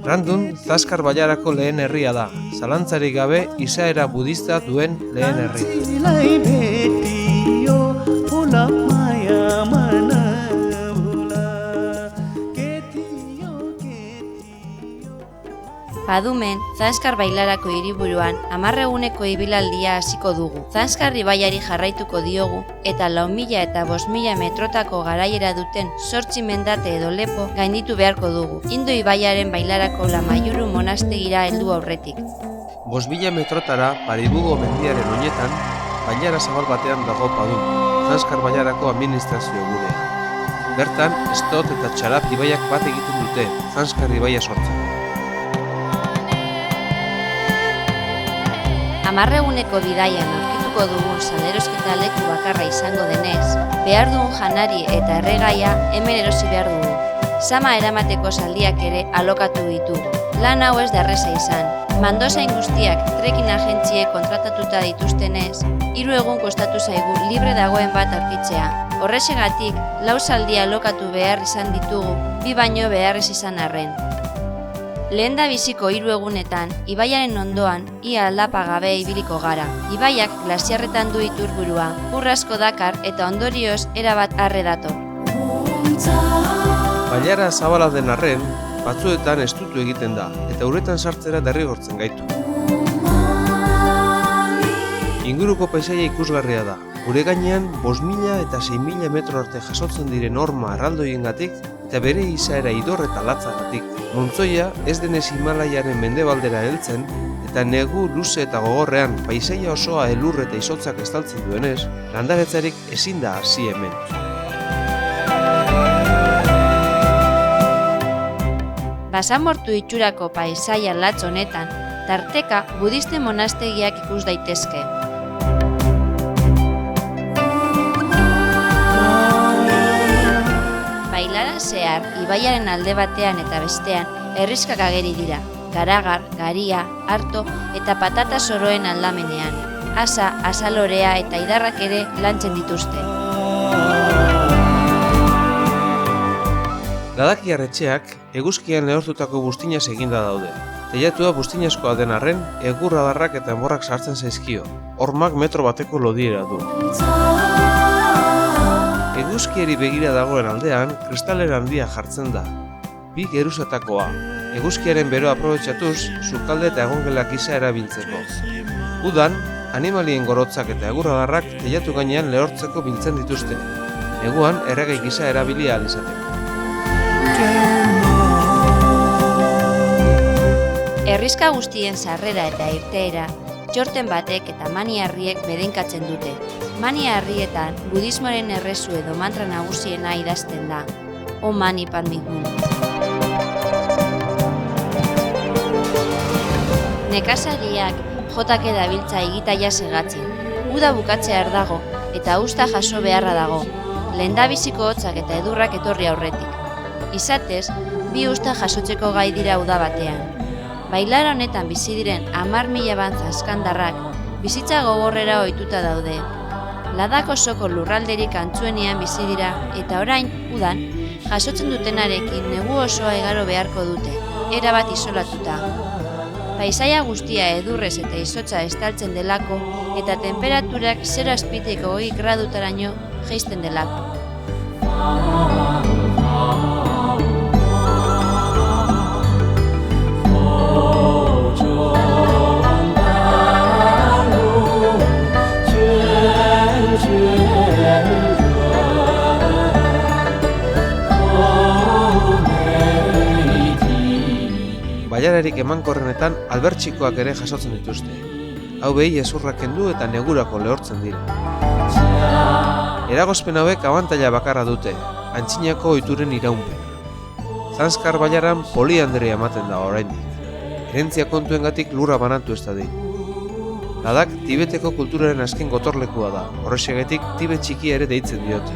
Randun Zanskar bailarako lehen herria da, zalantzarik gabe izaera budista duen lehen herria. Padumen, Zanskar bailarako hiriburuan 10 eguneko ibilaldia hasiko dugu. Zanskar ibaiari jarraituko diogu eta 4000 eta 5000 metrotako garaiera duten 8 mendate edo lepo gainditu beharko dugu. Indo ibaiaren bailarako Lamayuru monastegira heldu aurretik. 5000 metrotara Paribugo mendiaren oinetan, bailara zabal batean dago Padun, Zanskar bailarako administrazio gunea. Bertan, Stot eta Txarap ibaiak bat egiten dute, Zanskar ibaia sortzen. 10 eguneko bidaian aurkituko dugun salerosketa leku bakarra izango denez, behar dugun janari eta erregaia hemen erosi behar dugu. Sama eramateko zaldiak ere alokatu ditugu. Lan hau ez da erreza izan. Mandozain guztiak trekking agentziek kontratatuta dituztenez, 3 egun kostatu zaigu libre dagoen bat aurkitzea. Horrexegatik, 4 zaldi alokatu behar izan ditugu, 2 baino beharrez izan arren. Lehen da biziko 3 egunetan, ibaiaren ondoan, ia aldapa gabe ibiliko gara. Ibaiak glasiarretan du iturburua, ur asko dakar eta ondorioz erabat arre dator. Bailara zabala den arren, batzuetan estutu egiten da, eta uretan sartzera derrigortzen gaitu. Inguruko paisaia ikusgarria da, Gure gainean 5.000 eta 6.000 metro arte jasotzen diren horma arraldoiengatik eta bere izaera idor eta latzagatik. Montzoia ez denez Himalaiaren mendebaldera heltzen eta negu luze eta gogorrean paisaia osoa elur eta izotzak estaltzen duenez, landaretzarik ezin da hasi hemen. Basamortu itxurako paisaia latz honetan, tarteka budisten monastegiak ikus daitezke. Bailara zehar, ibaiaren alde batean eta bestean, herrixkak ageri dira, garagar, garia, arto eta patata soroen aldamenean. Asa, azalorea eta idarrak ere lantzen dituzte. Ladakiar etxeak eguzkian lehortutako buztinaz eginda daude. Teilatua buztinazkoa den arren, egurradarrak eta enborrak sartzen zaizkio. Hormak metro bateko lodiera du. Eguzkiari begira dagoen aldean, kristalera handia jartzen da. Bi geruzatakoa. Eguzkiaren beroa aprobetxatuz, sukalde eta egongelak gisa erabiltzeko. Udan, animalien gorotzak eta egurradarrak teilatu gainean lehortzeko biltzen dituzte. Neguan, erregai gisa erabili ahal izateko. Herrixka guztien sarrera eta irteera, txorten batek eta mani-harriek bedenkatzen dute. Mani-harrietan budismoaren errezu edo mantra nagusiena idazten da. O Mani Padme Hum. Nekazariak jotake dabiltza egitaia segatzen. Uda bukatzear dago eta usta jaso beharra dago. Lehendabiziko hotzak eta edurrak etorri aurretik. Izatez, bi usta jasotzeko gai dira uda batean. Bailara honetan bizi diren 10.000 bantza askandarrak bizitza gogorrera ohituta daude. Ladak osoko lurralderik antzuenean bizi dira eta orain, udan, jasotzen dutenarekin negu osoa igaro beharko dute, erabat isolatuta. Paisaia guztia edurrez eta izotza estaltzen delako eta temperaturak 0 azpitik 20 gradutaraino jaisten delako. Bailararik emankorrenetan albertxikoak ere jasotzen dituzte. Hau behi ezurrak kendu eta negurako lehortzen dira. Eragozpen hauek abantaila bakarra dute, antzinako ohituren iraunpena. Zanskar bailaran poliandria ematen da oraindik. Herentzia kontuengatik lurra banatu ez dadin. Ladak Tibeteko kulturaren azken gotorlekua da, horrexegatik Tibet txikia ere deitzen diote.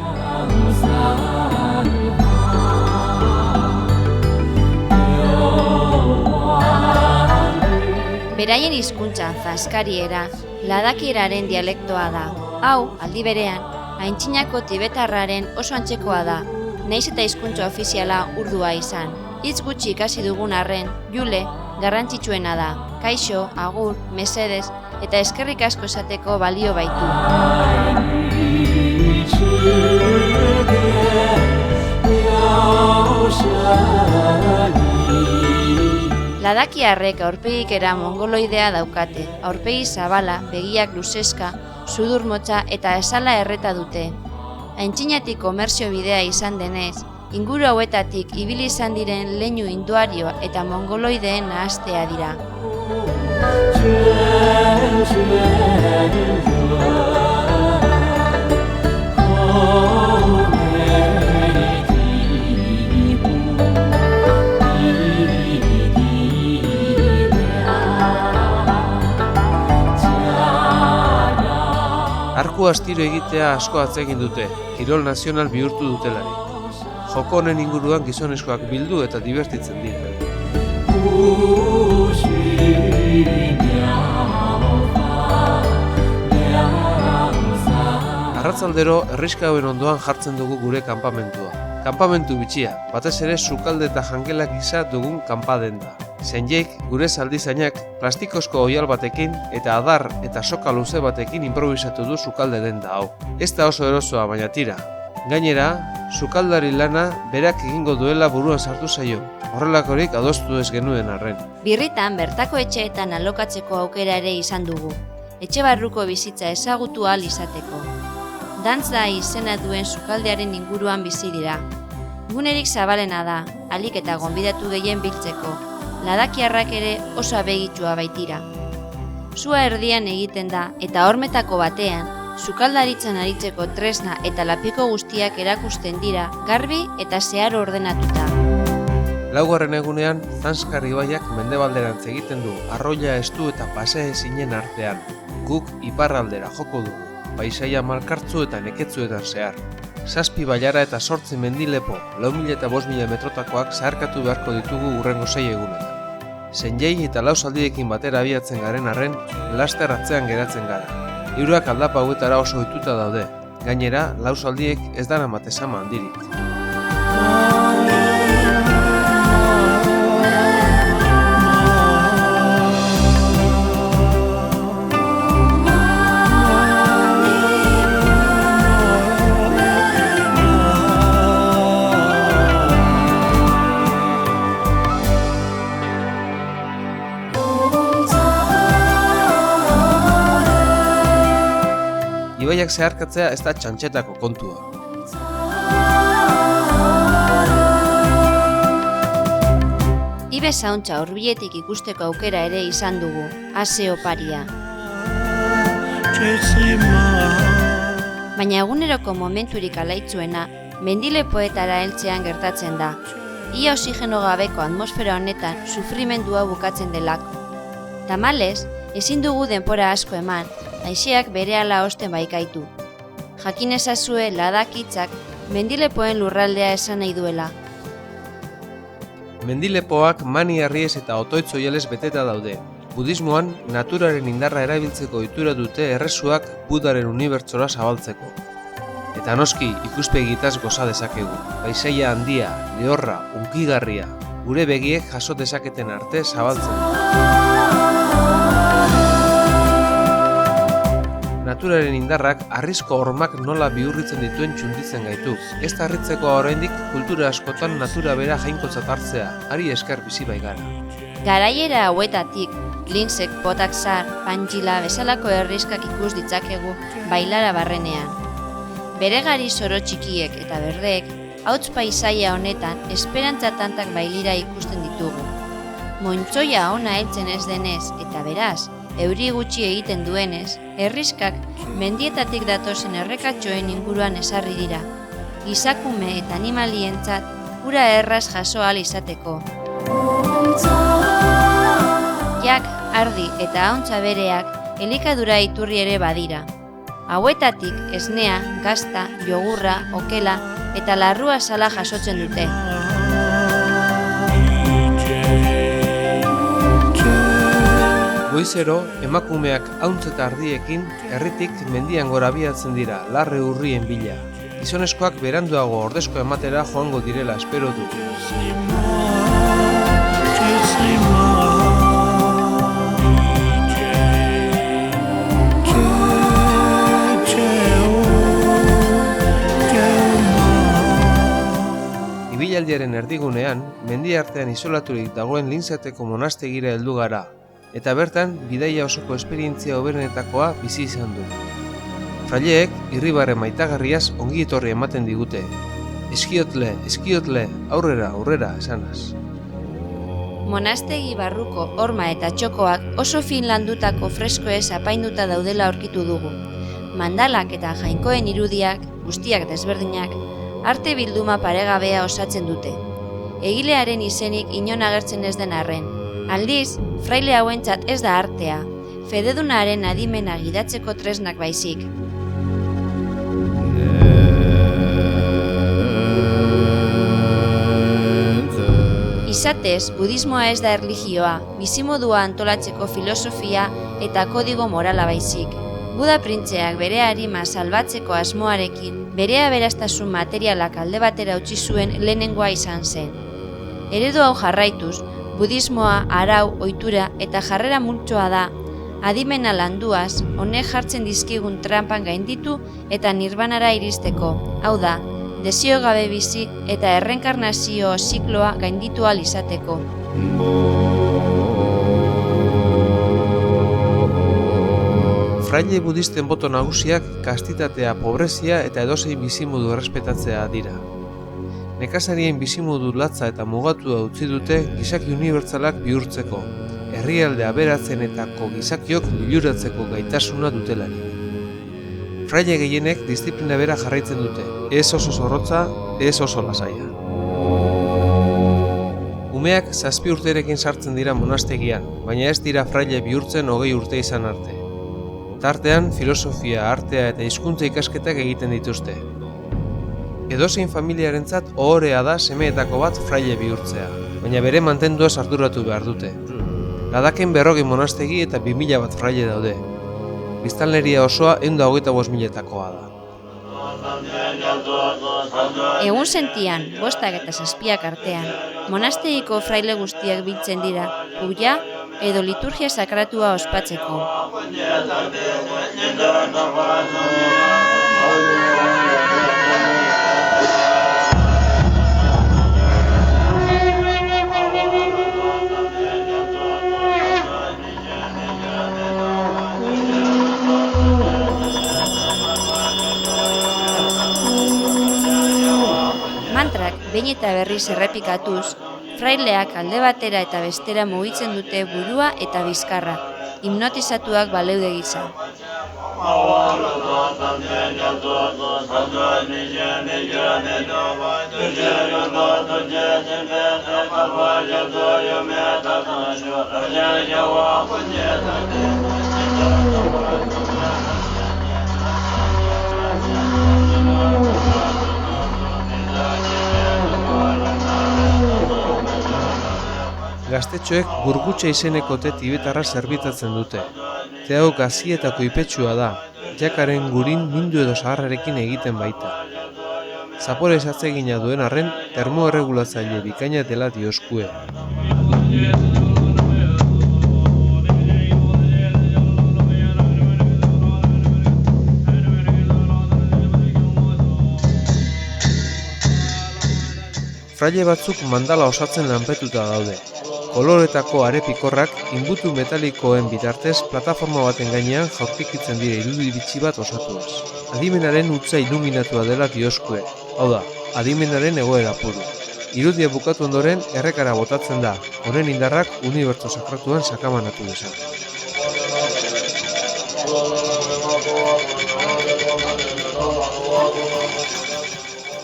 Beraien hizkuntzan zanskariera, ladakieraren dialektoa da. Hau, aldi berean, aintzinako tibetarraren oso antzekoa da, nahiz eta hizkuntza ofiziala urdua izan. Hitz gutxi ikasi dugun arren, jule, garrantzitsuena da. Kaixo, agur, mesedez eta eskerrik asko esateko balio baitu. Ladakiarrek aurpegikera mongoloidea daukate, aurpegi zabala, begiak luzeska, sudur motza eta esala erreta dute. Aintzinatik komerzio bidea izan denez, inguru hauetatik ibili izan diren leinu hinduario eta mongoloideen nahastea dira. Arku astiro egitea asko atsegin dute, kirol nazional bihurtu dutelarik. Joko honen inguruan gizonezkoak bildu eta dibertitzen dira. Arratzaldero herrixkauen ondoan jartzen dugu gure kanpamentua. Kanpamentu bitxia, batez ere sukalde eta jangelak gisa dugun kanpadenda. Zenjek, gure zaldizainak, plastikozko oial batekin eta adar eta soka luze batekin improvisatu du sukalde denda hau. Ez da oso erosoa, baina tira. Gainera, sukaldari lana berak egingo duela buruan sartu zaio. Horrelakorik adostu ez genuen arren. Birritan bertako etxeetan alokatzeko aukera ere izan dugu. Etxe barruko bizitza ezagutu ahal izateko. Dantza izena duen sukaldearen inguruan bizi dira. Gunerik zabalena da, alik eta gonbidatu gehien biltzeko. Ladakiarrak ere oso abegitsua baitira. Sua erdian egiten da eta hormetako batean, sukaldaritzan aritzeko tresna eta lapiko guztiak erakusten dira garbi eta zeharo ordenatuta. Laugarren egunean, Zanskar ibaiak mendebalderantz egiten du arroila estu eta pasea ezinen artean. Guk iparraldera joko dugu, paisaia malkartzu eta neketzuetan zehar. 7 bailara eta 8 mendilepo, 4.000 eta 5.000 metrotakoak zaharkatu beharko ditugu hurrengo 6 egunetan. Zenjei eta lau zaldiekin batera abiatzen garen arren, laster atzean geratzen gara. Hirurak aldapa hauetara oso ohituta daude. Gainera, lau zaldiek ez daramate sama handirik. Ibaiak zeharkatzea ez da txantxetako kontua. Ibe zauntza hurbiletik ikusteko aukera ere izan dugu, ase oparia. Baina eguneroko momenturik alaitzuena, mendilepoetara heltzean gertatzen da. Ia oxigeno gabeko atmosfera honetan sufrimendua bukatzen delako. Tamalez, ezin dugu denbora asko eman, haizeak berehala osten baikaitu. Jakin ezazue ladakitzak mendilepoen lurraldea esan nahi duela. Mendilepoak mani harriez eta otoitz oihalez beteta daude. Budismoan, naturaren indarra erabiltzeko ohitura dute errezuak Budaren unibertsora zabaltzeko. Eta noski, ikuspegitaz goza dezakegu. Paisaia handia, lehorra, hunkigarria, gure begiek jaso dezaketen arte zabaltzen. Naturaren indarrak harrizko hormak nola bihurritzen dituen txunditzen gaitu. Ez da harritzeko oraindik kultura askotan natura bera jainkotzat hartzea, ari esker bizi baigara. Garaiera hauetatik, linzek, botak zar, pantxila bezalako herriskak ikus ditzakegu bailara barrenean. Beregari zoro txikiek eta berdeek, hauts paisaia honetan esperantza tantak bailira ikusten ditugu. Montzoia ona heltzen ez denez eta beraz, euri gutxi egiten duenez, herriskak mendietatik datozen errekatxoen inguruan ezarri dira. Gizakume eta animalientzat ura erraz jaso ahal izateko. Jak, ardi eta ahontza bereak elikadura iturri ere badira. Hauetatik esnea, gazta, jogurra, okela eta larrua sala jasotzen dute. Goizero, emakumeak hauntz eta ardiekin herritik mendian gora abiatzen dira, larre urrien bila. Gizonezkoak beranduago ordezko ematera joango direla espero du. Ibilaldiaren erdigunean, mendi artean isolaturik dagoen Linzateko monastegira heldu gara, eta bertan bidaia osoko esperientzia hoberenetakoa bizi izan du. Fraileek irribarre maitagarriaz ongi etorri ematen digute. Eskiotle, eskiotle, aurrera, aurrera, esanaz. Monastegi barruko horma eta txokoak oso fin landutako freskoez apainduta daudela aurkitu dugu. Mandalak eta jainkoen irudiak, guztiak desberdinak, arte bilduma paregabea osatzen dute. Egilearen izenik inon agertzen ez den arren. Aldiz, fraile hauentzat ez da artea, fededunaren adimena gidatzeko tresnak baizik. Izatez, budismoa ez da erlijioa, bizimodua antolatzeko filosofia eta kodigo morala baizik. Buda printzeak bere arima salbatzeko asmoarekin, bere aberastasun materialak alde batera utzi zuen lehenengoa izan zen. Eredu hau jarraituz, budismoa arau, ohitura eta jarrera multzoa da, adimena landuaz, honek jartzen dizkigun trampan gainditu eta nirbanara iristeko, hau da, desio gabe bizi eta errenkarnazio zikloa gainditu ahal izateko. Fraile budisten boto nagusiak kastitatea, pobrezia eta edozein bizimodu errespetatzea dira. Nekazarien bizimodu latza eta mugatua utzi dute gizaki unibertsalak bihurtzeko, herrialde aberatzenetako gizakiok liluratzeko gaitasuna dutelarik. Fraile gehienek disiplina bera jarraitzen dute, ez oso zorrotza, ez oso lasaia. Umeak 7 urterekin sartzen dira monastegian, baina ez dira fraile bihurtzen 20 urte izan arte. Tartean, filosofia, artea eta hizkuntza ikasketak egiten dituzte. Edozein familiarentzat ohorea da semeetako bat fraile bihurtzea, baina bere mantenduaz arduratu behar dute. Ladaken 40 monastegi eta 2000 bat fraile daude. Biztanleria osoa 125.000-takoa da. Egun sentian, 5 eta 7 artean, monastegiko fraile guztiak biltzen dira, puja edo liturgia sakratua ospatzeko. Mantrak behin eta berriz errepikatuz, fraileak alde batera eta bestera mugitzen dute burua eta bizkarra, hipnotizatuak baleude gisa. Gaztetxoek burgutxa izeneko te tibetarra zerbitzatzen dute. Te hau gazietako ipetsua da, jakaren gurin mindu edo sagarrarekin egiten baita. Zapore esatzegina duen arren, termoerregulatzaile bikaina dela dioskue. Fraile batzuk mandala osatzen lanpetuta daude. Koloretako arepikorrak inbutu metalikoen bitartez plataforma baten gainean jaurtikitzen dira irudi bitxi bat osatuaz. Adimenaren utza iluminatua dela dioskue, hau da, adimenaren egoera puru. Irudia bukatu ondoren errekara botatzen da, honen indarrak unibertso sakratuan sakabanatu dezagun.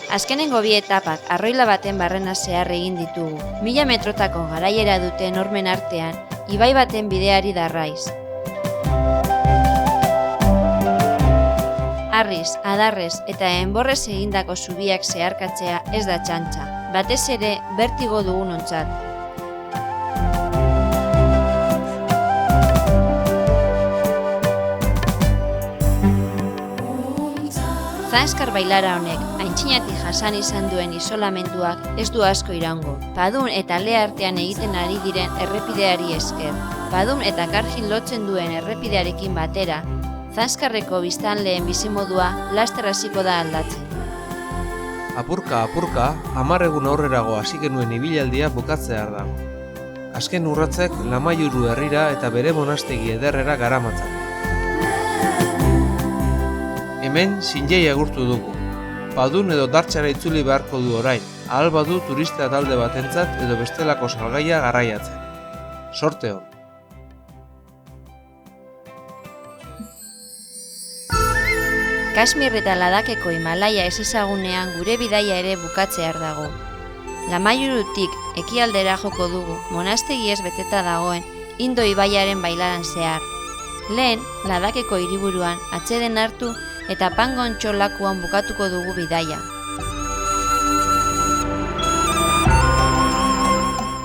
Azkenengo 2 etapak arroila baten barrena zehar egin ditugu. 1000 metrotako garaiera duten hormen artean, ibai baten bideari darraiz. Harriz, adarrez eta enborrez egindako zubiak zeharkatzea ez da txantxa, batez ere bertigo dugunontzat. Zanskar bailara honek, aintzinatik jasan izan duen isolamenduak ez du asko iraungo. Padun eta Le artean egiten ari diren errepideari esker. Padun eta Karjin lotzen duen errepidearekin batera, Zanskarreko biztanleen bizimodua laster hasiko da aldatzen. Apurka, 10 egun aurrerago hasi genuen ibilaldia bukatzear dago. Azken urratzek Lamaiuru herrira eta bere monastegi ederrera garamatzak. Hemen sinjei agurtu dugu. Padun edo Dartxara itzuli beharko du orain, ahal badu turista talde batentzat edo bestelako salgaia garraiatzen. Sorte hon! Kashmir eta Ladakeko Himalaia ezezagunean gure bidaia ere bukatzear dago. Lamaiurutik ekialdera joko dugu, monastegi ez beteta dagoen Indo ibaiaren bailaran zehar. Lehen, Ladakeko hiriburuan atseden hartu eta Pangontxo lakuan bukatuko dugu bidaia.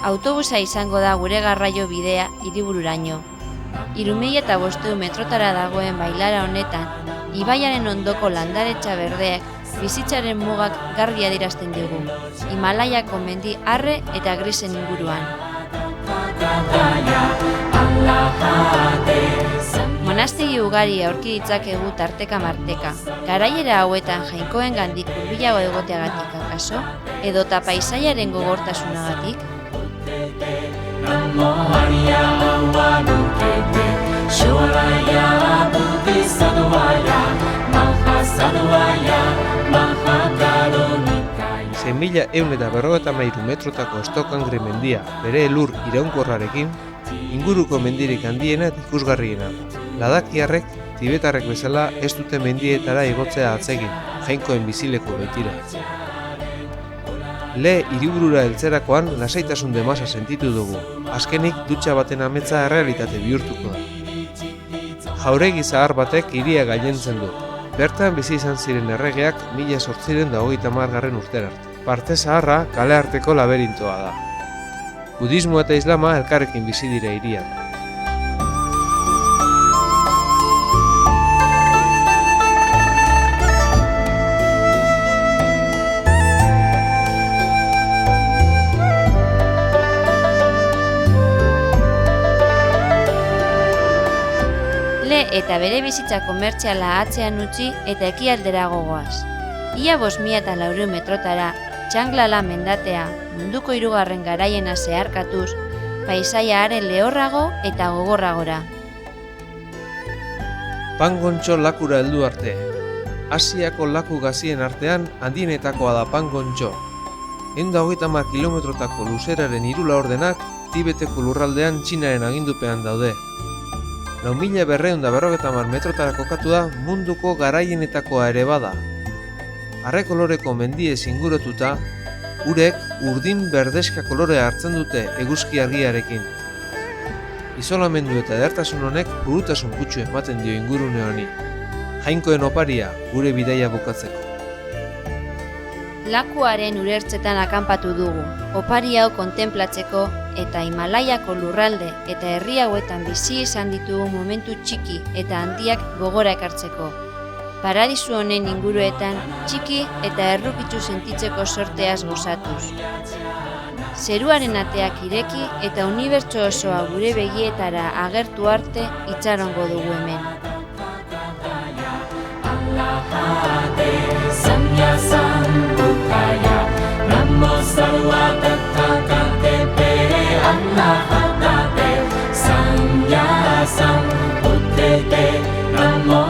Autobusa izango da gure garraio bidea hiribururaino. 3500 metrotara dagoen bailara honetan, ibaiaren ondoko landaretza berdeak bizitzaren mugak garbi adierazten digu, Himalaiako mendi arre eta grisen inguruan. Monastegi ugari aurki ditzakegu tarteka marteka. Garaiera hauetan jainkoen gandik hurbilago egoteagatik akaso, edota paisaiaren gogortasunagatik. 1153 metrotako Stokangri mendia bere elur iraunkorrarekin, inguruko mendirik handiena eta ikusgarriena da. Ladakiarrek, tibetarrek bezala ez dute mendietara igotzea atsegin, jainkoen bizileko baitira. Le hiriburura heltzerakoan lasaitasun demasa sentitu dugu, azkenik dutxa baten ametsa errealitate bihurtuko da. Jauregi zahar batek hiria gailentzen du. Bertan bizi izan ziren erregeak 1830 urtera arte. Parte zaharra kale arteko laberintoa da. Budismoa eta islama elkarrekin bizi dira hirian. Le eta bere bizitza komertziala atzean utzi eta ekialdera gogoaz. Ia 5.400 metrotara, Txanglala mendatea, munduko 3. garaiena zeharkatuz, paisaiaaren lehorrago eta gogorragora. Pangontxo lakura heldu arte. Asiako laku gazien artean handienetakoa da Pangontxo. 130 kilometrotako luzeraren 3 laurdenak Tibeteko lurraldean Txinaren agindupean daude. 4.250 metrotara kokatu da munduko garaienetakoa ere bada. Arre koloreko mendiez inguratuta, urek urdin berdeska kolorea hartzen dute eguzki argiarekin. Isolamendu eta edertasun honek burutasun kutsu ematen dio ingurune honi. Jainkoen oparia gure bidaia bukatzeko. Lakuaren urertzetan akanpatu dugu, opari hau kontenplatzeko eta Himalaiako lurralde eta herri hauetan bizi izan ditugu momentu txiki eta handiak gogora ekartzeko. Paradisu honen inguruetan txiki eta errukitsu sentitzeko sorteaz gozatuz. Zeruaren ateak ireki eta unibertso osoa gure begietara agertu arte itxarongo dugu hemen. Namo